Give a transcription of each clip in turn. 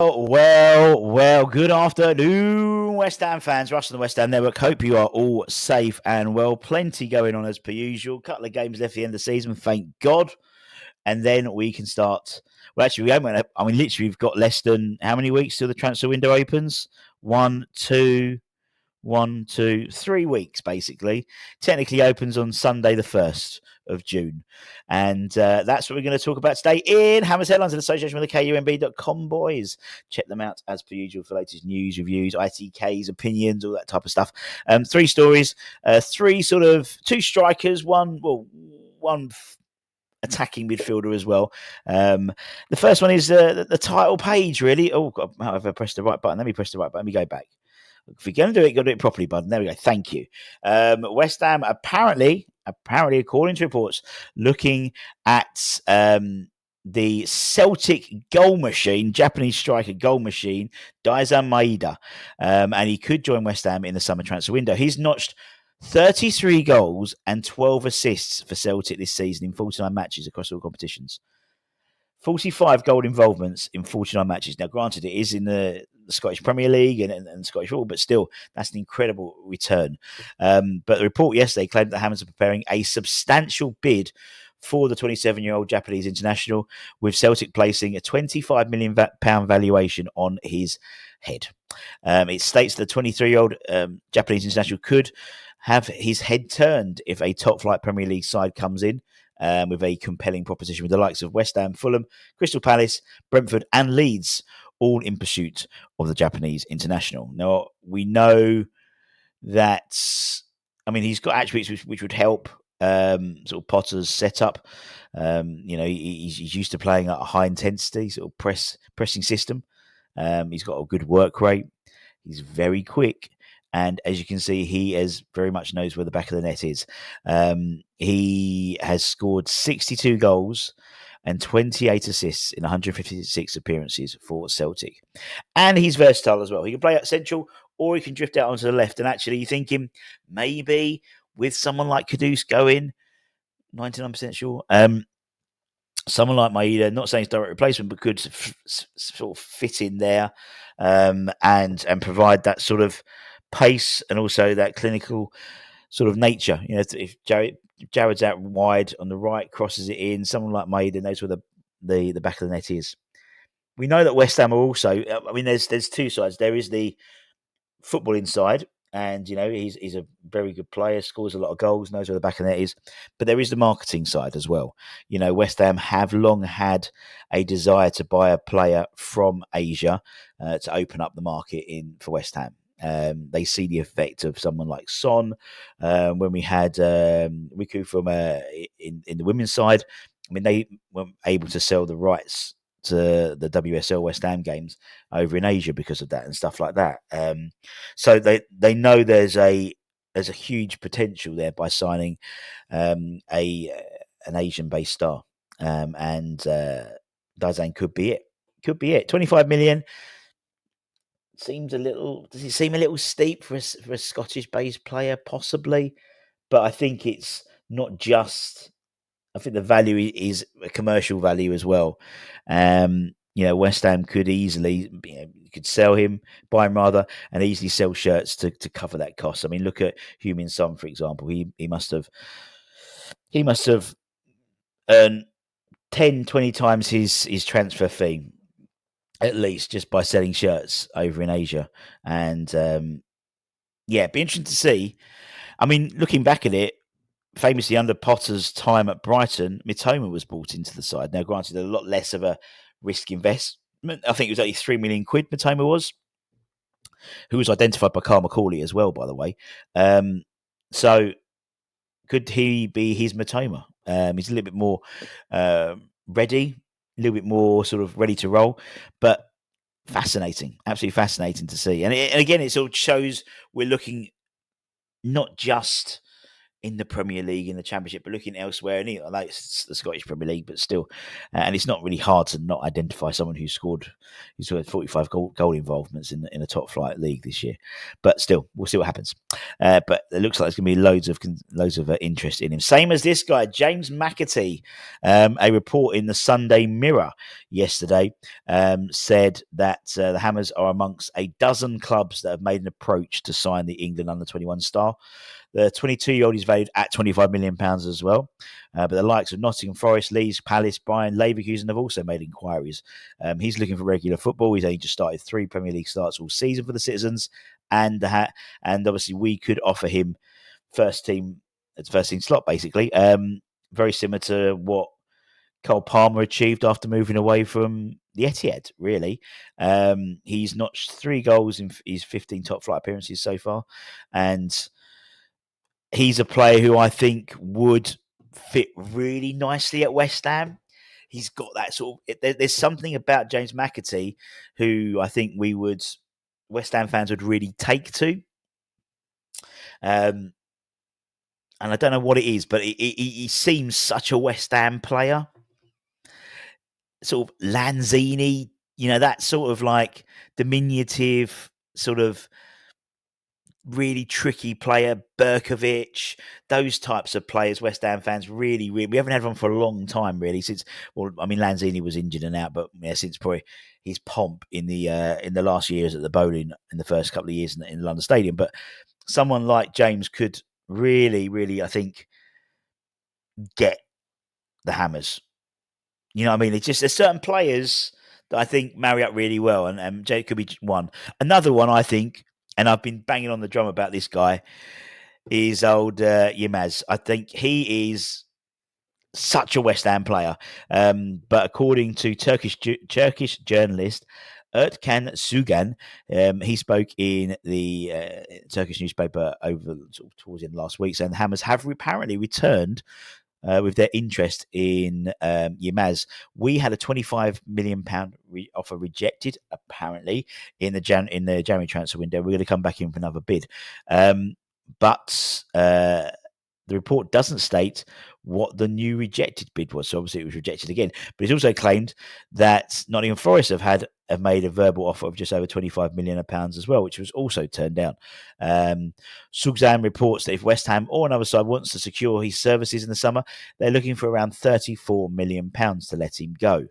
Well, good afternoon, West Ham fans. Russ on the West Ham Network. Hope you are all safe and well. Plenty going on as per usual. Couple of games left at the end of the season, thank God. And then we can start. Well, actually, we haven't. I mean, literally, we've got less than how many weeks till the transfer window opens? 3 weeks, basically. Technically opens on Sunday, the 1st of June. And that's what we're going to talk about today in Hammers Headlines in association with the KUMB.com boys. Check them out as per usual for latest news, reviews, ITKs, opinions, all that type of stuff. 3 stories, two strikers, one attacking midfielder as well. The first one is the title page, really. Oh, God, have I pressed the right button? Let me press the right button. Let me go back. If you're going to do it, you've got to do it properly, bud. There we go. Thank you. West Ham, apparently, according to reports, looking at the Celtic goal machine, Japanese striker goal machine, Daizen Maeda. And he could join West Ham in the summer transfer window. He's notched 33 goals and 12 assists for Celtic this season in 49 matches across all competitions. 45 goal involvements in 49 matches. Now, granted, it is in the Scottish Premier League and Scottish football, but still, that's an incredible return. But the report yesterday claimed that Hammers are preparing a substantial bid for the 27-year-old Japanese international, with Celtic placing a £25 million valuation on his head. It states the 23-year-old Japanese international could have his head turned if a top-flight Premier League side comes in with a compelling proposition with the likes of West Ham, Fulham, Crystal Palace, Brentford and Leeds, all in pursuit of the Japanese international. Now, we know that, he's got attributes which would help sort of Potter's setup. He's used to playing at a high intensity sort of pressing system. He's got a good work rate. He's very quick. And as you can see, he very much knows where the back of the net is. He has scored 62 goals and 28 assists in 156 appearances for Celtic. And he's versatile as well. He can play at central or he can drift out onto the left. And actually, you're thinking maybe with someone like Kudus going, 99% sure, someone like Maeda, not saying it's direct replacement, but could sort of fit in there and provide that sort of pace and also that clinical sort of nature. If Jared's out wide on the right, crosses it in, someone like Maeda knows where the back of the net is. We know that West Ham are also, there's two sides. There is the footballing side, and he's a very good player, scores a lot of goals, knows where the back of the net is. But there is the marketing side as well. West Ham have long had a desire to buy a player from Asia to open up the market for West Ham. They see the effect of someone like Son. When we had Riku from in the women's side, they were able to sell the rights to the WSL West Ham games over in Asia because of that and stuff like that. So they know there's a huge potential there by signing an Asian-based star, and Daizen could be it. Could be it. 25 million. Does it seem a little steep for a Scottish-based player? Possibly, but I think it's not just. I think the value is a commercial value as well. West Ham could easily, could sell him, buy him rather, and easily sell shirts to cover that cost. Look at Heung-min Son, for example. He must have earned 10, 20 times his transfer fee, at least, just by selling shirts over in Asia. And it'd be interesting to see. Looking back at it, famously under Potter's time at Brighton, Mitoma was brought into the side. Now, granted, a lot less of a risk investment. I think it was only £3 million Mitoma was, who was identified by Carl McCauley as well, by the way. So could he be his Mitoma? He's a little bit more ready, a little bit more sort of ready to roll, but fascinating, absolutely fascinating to see. And again, it sort of shows we're looking not just in the Premier League, in the Championship, but looking elsewhere, and I know it's the Scottish Premier League, but still, and it's not really hard to not identify someone who's had 45 goal involvements in a top flight league this year. But still, we'll see what happens. But it looks like there's going to be loads of interest in him. Same as this guy, James McATEE. A report in the Sunday Mirror yesterday said that the Hammers are amongst a dozen clubs that have made an approach to sign the England under-21 star. The 22-year-old is valued at £25 million as well. But the likes of Nottingham Forest, Leeds, Palace, Bayern, Leverkusen have also made inquiries. He's looking for regular football. He's only just started 3 Premier League starts all season for the Citizens. And obviously we could offer him first team slot, basically. Very similar to what Cole Palmer achieved after moving away from the Etihad, really. He's notched 3 goals in his 15 top flight appearances so far. And he's a player who I think would fit really nicely at West Ham. He's got that sort of... There's something about James McATEE who I think West Ham fans would really take to. And I don't know what it is, but he seems such a West Ham player. Sort of Lanzini, that sort of like diminutive, sort of really tricky player, Berkovic, those types of players West Ham fans really, we haven't had one for a long time, really, since, Lanzini was injured and out, but since probably his pomp in the last years at the Bowling in the first couple of years in the London Stadium. But someone like James could really, really, I think, get the Hammers. You know what I mean? It's just there's certain players that I think marry up really well, and Jake could be one. Another one, I think, and I've been banging on the drum about this guy, is old Yilmaz. I think he is such a West Ham player. But according to Turkish journalist Ertkan Sugan, he spoke in the Turkish newspaper towards the end of last week, saying the Hammers have apparently returned with their interest in Yilmaz. We had a £25 million offer rejected, apparently, in the January transfer window. We're going to come back in for another bid. But the report doesn't state what the new rejected bid was. So obviously it was rejected again. But it's also claimed that Nottingham Forest have made a verbal offer of just over £25 million as well, which was also turned down. Sugzan reports that if West Ham or another side wants to secure his services in the summer, they're looking for around £34 million to let him go.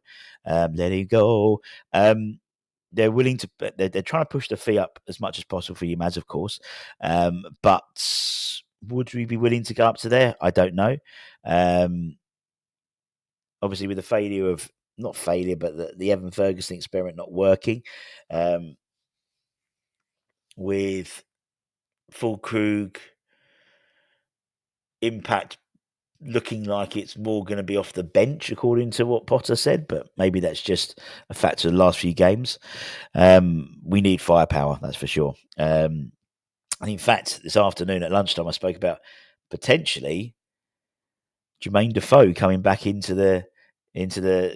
Let him go. They're willing to. They're trying to push the fee up as much as possible for Yilmaz, of course. But would we be willing to go up to there? I don't know. Obviously, with the failure of not failure, but the Evan Ferguson experiment not working, with Fulkrug Impact looking like it's more going to be off the bench, according to what Potter said, but maybe that's just a factor of the last few games. We need firepower, that's for sure. And in fact, this afternoon at lunchtime, I spoke about potentially Jermaine Defoe coming back into the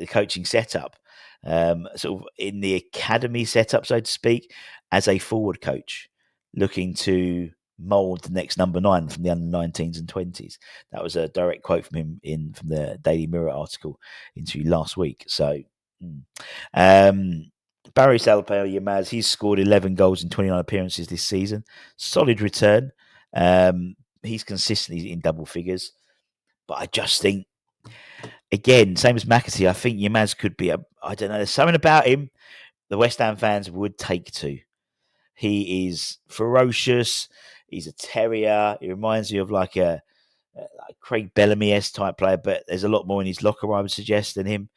coaching setup, sort of in the academy setup, so to speak, as a forward coach, looking to mould the next number 9 from the under-19s and 20s. That was a direct quote from him from the Daily Mirror article into last week. So, Barry Salapeo Yilmaz, he's scored 11 goals in 29 appearances this season. Solid return. He's consistently in double figures. But I just think, again, same as McATEE, I think Yilmaz could be I don't know, there's something about him the West Ham fans would take to. He is ferocious. He's a terrier. He reminds me of like a Craig Bellamy-esque type player, but there's a lot more in his locker, I would suggest, than him.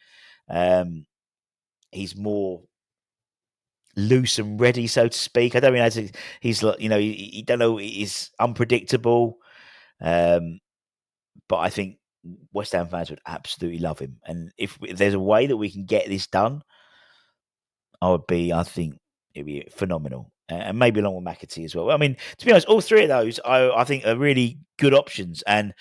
He's more loose and ready, so to speak. I don't mean he's like, he don't know, he's unpredictable. But I think West Ham fans would absolutely love him. And if there's a way that we can get this done, I think it'd be phenomenal. And maybe along with McATEE as well. I mean, to be honest, all 3 of those I think are really good options. And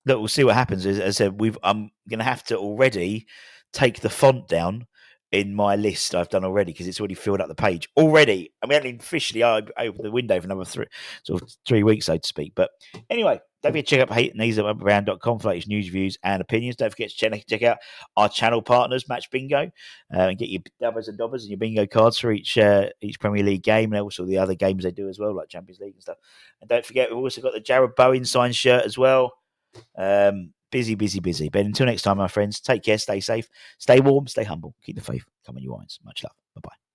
look, we'll see what happens. As I said, I'm going to have to already take the font down in my list I've done already because it's already filled up the page already. I mean, officially I opened the window for another 3 weeks, so to speak. But anyway, don't forget to check out HateNeesAround.com for latest news, views, and opinions. Don't forget to check out our channel partners, Match Bingo, and get your dubbers and dobbers and your bingo cards for each Premier League game, and also the other games they do as well, like Champions League and stuff. And don't forget, we've also got the Jared Bowen signed shirt as well. Busy. But until next time, my friends, take care, stay safe, stay warm, stay humble, keep the faith. Come on, you irons. Much love. Bye bye.